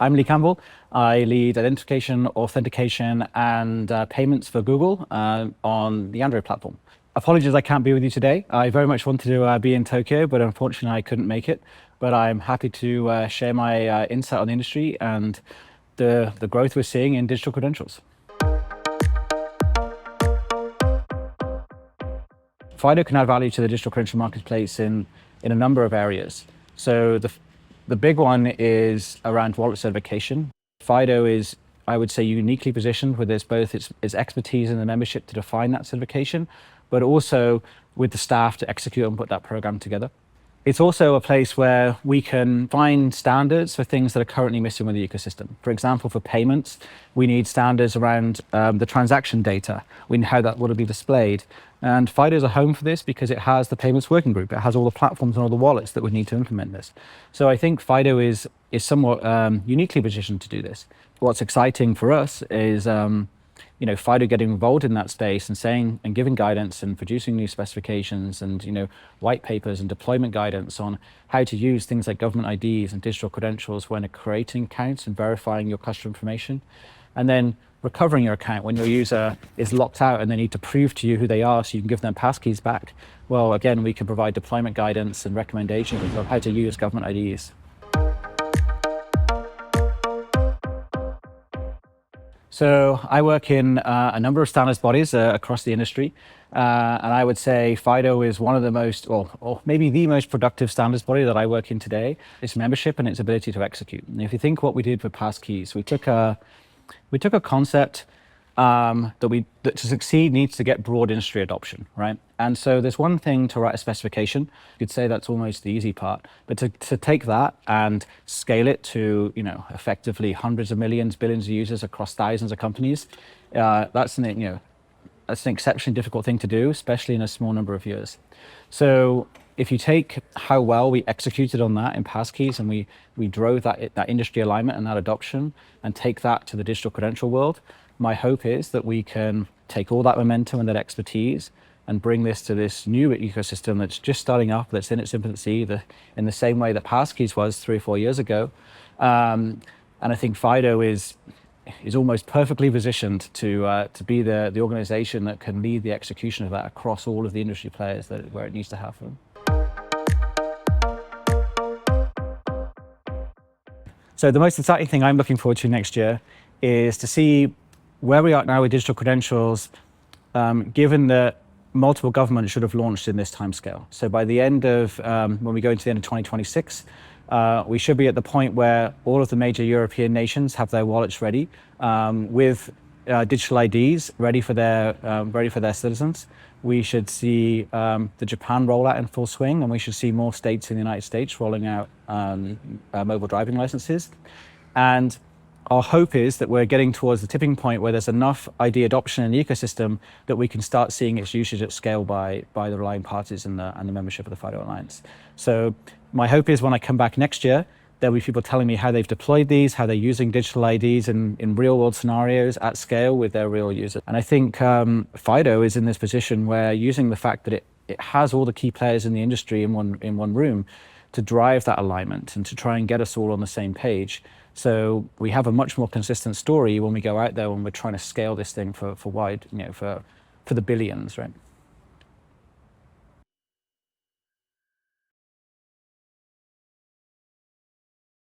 I'm Lee Campbell. I lead identification, authentication, and payments for Google on the Android platform. Apologies I can't be with you today. I very much wanted to be in Tokyo, but unfortunately I couldn't make it. But I'm happy to share my insight on the industry and the growth we're seeing in digital credentials. FIDO can add value to the digital credential marketplace in a number of areas. So the big one is around wallet certification. FIDO is, I would say, uniquely positioned with both its expertise in the membership to define that certification, but also with the staff to execute and put that program together. It's also a place where we can find standards for things that are currently missing with the ecosystem. For example, for payments, we need standards around the transaction data, how that will be displayed. And FIDO is a home for this because it has the payments working group. It has all the platforms and all the wallets that would need to implement this. So I think FIDO is somewhat uniquely positioned to do this. What's exciting for us is FIDO getting involved in that space and saying and giving guidance and producing new specifications and white papers and deployment guidance on how to use things like government IDs and digital credentials when creating accounts and verifying your customer information, and then recovering your account when your user is locked out and they need to prove to you who they are so you can give them passkeys back. Well, again, we can provide deployment guidance and recommendations of how to use government IDs. So I work in a number of standards bodies across the industry, and I would say FIDO is one of the most, or maybe the most productive standards body that I work in today. Its membership and its ability to execute. And if you think what we did with passkeys, we took a concept that to succeed needs to get broad industry adoption, right? And so there's one thing to write a specification. You could say that's almost the easy part, but to take that and scale it to, effectively hundreds of millions, billions of users across thousands of companies, that's an exceptionally difficult thing to do, especially in a small number of years. So if you take how well we executed on that in passkeys and we drove that industry alignment and that adoption and take that to the digital credential world, my hope is that we can take all that momentum and that expertise and bring this to this new ecosystem that's just starting up, that's in its infancy, in the same way that passkeys was 3 or 4 years ago. And I think FIDO is almost perfectly positioned to be the organization that can lead the execution of that across all of the industry players where it needs to happen. So the most exciting thing I'm looking forward to next year is to see where we are now with digital credentials, given that multiple governments should have launched in this timescale. So by the end of, when we go into the end of 2026, we should be at the point where all of the major European nations have their wallets ready with digital IDs ready for their citizens. We should see the Japan rollout in full swing, and we should see more states in the United States rolling out mobile driving licenses. And our hope is that we're getting towards the tipping point where there's enough ID adoption in the ecosystem that we can start seeing its usage at scale by the relying parties and the membership of the FIDO Alliance. So my hope is when I come back next year, there'll be people telling me how they've deployed these, how they're using digital IDs in real world scenarios at scale with their real users. And I think FIDO is in this position where using the fact that it has all the key players in the industry in one room to drive that alignment and to try and get us all on the same page. So we have a much more consistent story when we go out there when we're trying to scale this thing for wide, for the billions, right?